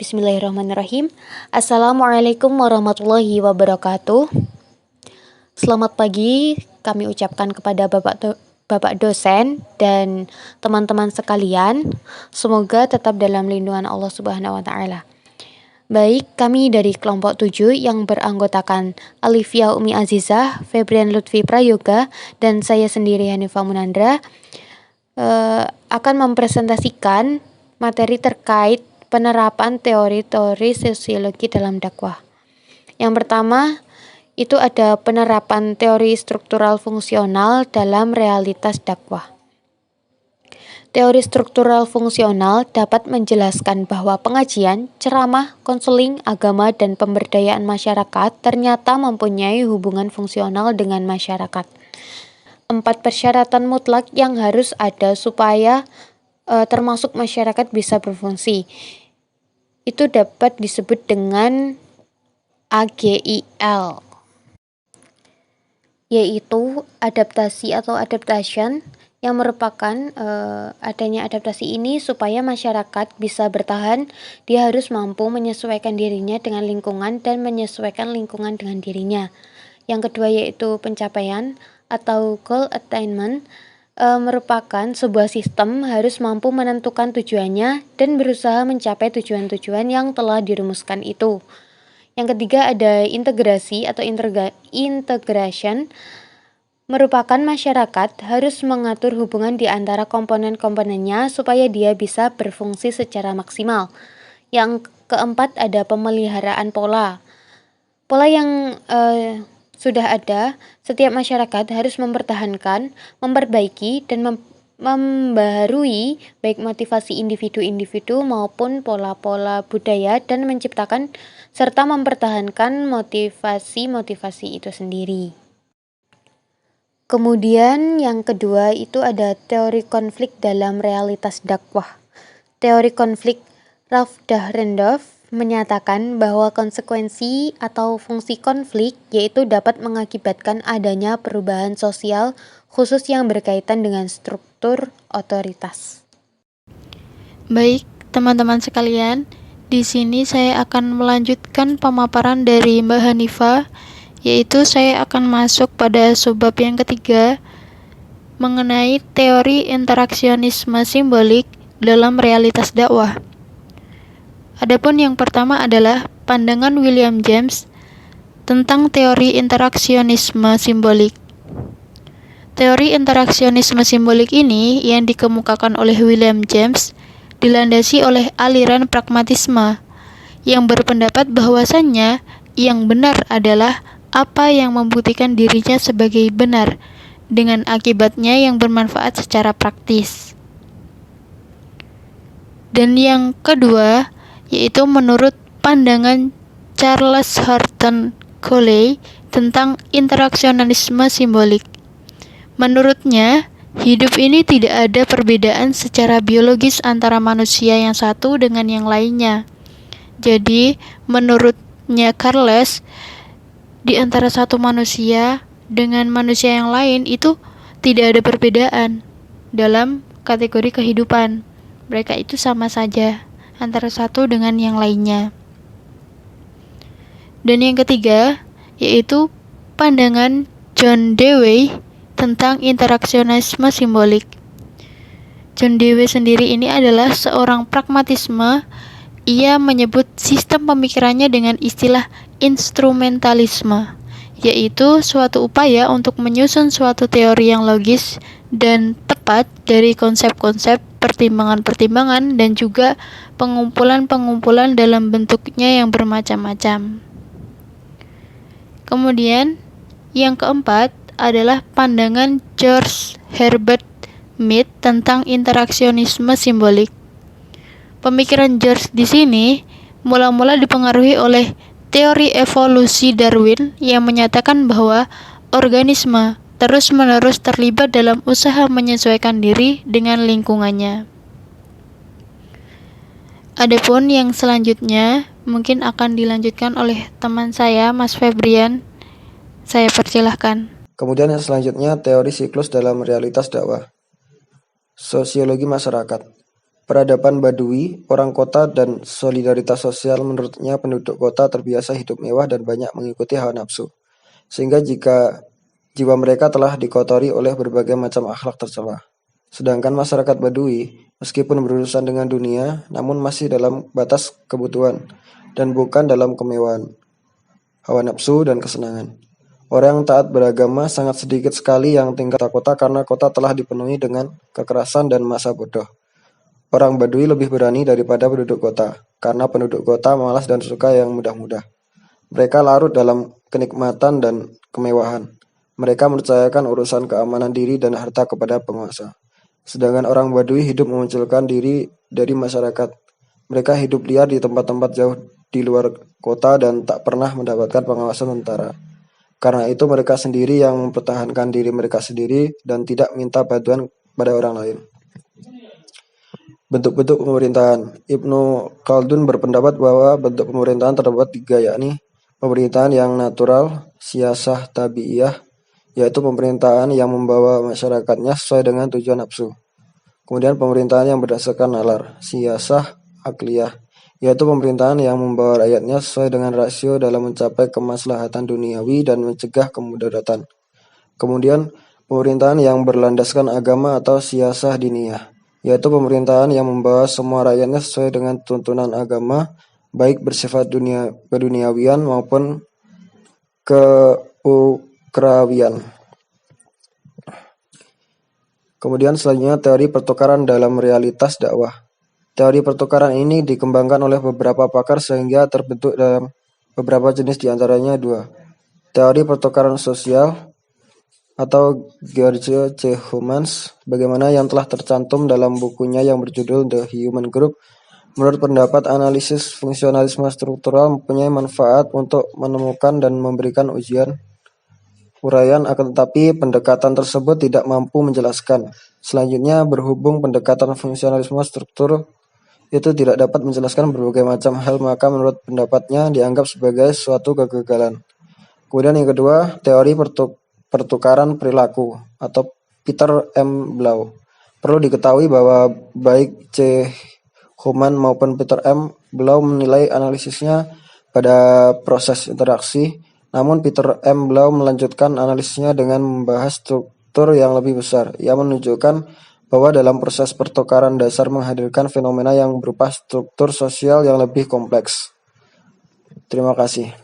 Bismillahirrahmanirrahim. Assalamualaikum warahmatullahi wabarakatuh. Selamat pagi kami ucapkan kepada Bapak dosen dan teman-teman sekalian. Semoga tetap dalam lindungan Allah Subhanahu wa taala. Baik, kami dari kelompok 7 yang beranggotakan Alifia Umi Azizah, Febrian Lutfi Prayoga, dan saya sendiri Hanifah Munandra akan mempresentasikan materi terkait penerapan teori-teori sosiologi dalam dakwah. Yang pertama, itu ada penerapan teori struktural fungsional dalam realitas dakwah. Teori struktural fungsional dapat menjelaskan bahwa pengajian, ceramah, konseling, agama, dan pemberdayaan masyarakat ternyata mempunyai hubungan fungsional dengan masyarakat. 4 persyaratan mutlak yang harus ada supaya termasuk masyarakat bisa berfungsi. Itu dapat disebut dengan AGIL, yaitu adaptasi atau adaptation, yang merupakan adanya adaptasi ini supaya masyarakat bisa bertahan. Dia harus mampu menyesuaikan dirinya dengan lingkungan dan menyesuaikan lingkungan dengan dirinya. Yang kedua yaitu pencapaian atau goal attainment, merupakan sebuah sistem harus mampu menentukan tujuannya dan berusaha mencapai tujuan-tujuan yang telah dirumuskan itu. Yang ketiga ada integrasi atau integration, merupakan masyarakat harus mengatur hubungan di antara komponen-komponennya supaya dia bisa berfungsi secara maksimal. Yang keempat ada pemeliharaan pola. Pola yang sudah ada, setiap masyarakat harus mempertahankan, memperbaiki, dan membaharui baik motivasi individu-individu maupun pola-pola budaya dan menciptakan serta mempertahankan motivasi-motivasi itu sendiri. Kemudian yang kedua itu ada teori konflik dalam realitas dakwah. Teori konflik Ralph Dahrendorf menyatakan bahwa konsekuensi atau fungsi konflik yaitu dapat mengakibatkan adanya perubahan sosial khusus yang berkaitan dengan struktur otoritas. Baik, teman-teman sekalian, di sini saya akan melanjutkan pemaparan dari Mbak Hanifah, yaitu saya akan masuk pada subbab yang ketiga mengenai teori interaksionisme simbolik dalam realitas dakwah. Adapun yang pertama adalah pandangan William James tentang teori interaksionisme simbolik. Teori interaksionisme simbolik ini yang dikemukakan oleh William James dilandasi oleh aliran pragmatisme yang berpendapat bahwasannya yang benar adalah apa yang membuktikan dirinya sebagai benar dengan akibatnya yang bermanfaat secara praktis. Dan yang kedua yaitu menurut pandangan Charles Horton Coley tentang interaksionalisme simbolik. Menurutnya, hidup ini tidak ada perbedaan secara biologis antara manusia yang satu dengan yang lainnya. Jadi, menurutnya Charles, di antara satu manusia dengan manusia yang lain itu tidak ada perbedaan dalam kategori kehidupan. Mereka itu sama saja antara satu dengan yang lainnya. Dan yang ketiga yaitu pandangan John Dewey tentang interaksionisme simbolik. John Dewey sendiri ini adalah seorang pragmatisme. Ia menyebut sistem pemikirannya dengan istilah instrumentalisme, yaitu suatu upaya untuk menyusun suatu teori yang logis dan tepat dari konsep-konsep, pertimbangan-pertimbangan, dan juga pengumpulan-pengumpulan dalam bentuknya yang bermacam-macam. Kemudian, yang keempat adalah pandangan George Herbert Mead tentang interaksionisme simbolik. Pemikiran George di sini mula-mula dipengaruhi oleh teori evolusi Darwin yang menyatakan bahwa organisme terus-menerus terlibat dalam usaha menyesuaikan diri dengan lingkungannya. Adapun yang selanjutnya mungkin akan dilanjutkan oleh teman saya, Mas Febrian. Saya persilahkan. Kemudian yang selanjutnya teori siklus dalam realitas dakwah. Sosiologi masyarakat. Peradaban Badui, orang kota, dan solidaritas sosial. Menurutnya penduduk kota terbiasa hidup mewah dan banyak mengikuti hawa nafsu, sehingga jika jiwa mereka telah dikotori oleh berbagai macam akhlak tercela. Sedangkan masyarakat Badui, meskipun berurusan dengan dunia, namun masih dalam batas kebutuhan dan bukan dalam kemewahan, hawa nafsu, dan kesenangan. Orang yang taat beragama sangat sedikit sekali yang tinggal di kota karena kota telah dipenuhi dengan kekerasan dan masa bodoh. Orang Badui lebih berani daripada penduduk kota, karena penduduk kota malas dan suka yang mudah-mudah. Mereka larut dalam kenikmatan dan kemewahan. Mereka mempercayakan urusan keamanan diri dan harta kepada penguasa. Sedangkan orang Badui hidup memunculkan diri dari masyarakat. Mereka hidup liar di tempat-tempat jauh di luar kota dan tak pernah mendapatkan pengawasan tentara. Karena itu mereka sendiri yang mempertahankan diri mereka sendiri dan tidak minta bantuan pada orang lain. Bentuk-bentuk pemerintahan. Ibnu Khaldun berpendapat bahwa bentuk pemerintahan terdapat 3, yakni pemerintahan yang natural, siyasah tabi'iyah, yaitu pemerintahan yang membawa masyarakatnya sesuai dengan tujuan nafsu. Kemudian pemerintahan yang berdasarkan nalar, siyasah akliyah, yaitu pemerintahan yang membawa rakyatnya sesuai dengan rasio dalam mencapai kemaslahatan duniawi dan mencegah kemudaratan. Kemudian pemerintahan yang berlandaskan agama atau siyasah diniyah, yaitu pemerintahan yang membawa semua rakyatnya sesuai dengan tuntunan agama, baik bersifat keduniawian maupun keukrawian. Kemudian selanjutnya teori pertukaran dalam realitas dakwah. Teori pertukaran ini dikembangkan oleh beberapa pakar sehingga terbentuk dalam beberapa jenis, diantaranya 2. Teori pertukaran sosial atau George C. Humans, bagaimana yang telah tercantum dalam bukunya yang berjudul The Human Group. Menurut pendapat analisis fungsionalisme struktural mempunyai manfaat untuk menemukan dan memberikan uraian, akan tetapi pendekatan tersebut tidak mampu menjelaskan. Selanjutnya, berhubung pendekatan fungsionalisme struktur itu tidak dapat menjelaskan berbagai macam hal, maka menurut pendapatnya dianggap sebagai suatu kegagalan. Kemudian yang kedua, teori pertukaran perilaku atau Peter M. Blau. Perlu diketahui bahwa baik C. Human maupun Peter M. Blau menilai analisisnya pada proses interaksi, namun Peter M. Blau melanjutkan analisisnya dengan membahas struktur yang lebih besar. Ia menunjukkan bahwa dalam proses pertukaran dasar menghadirkan fenomena yang berupa struktur sosial yang lebih kompleks. Terima kasih.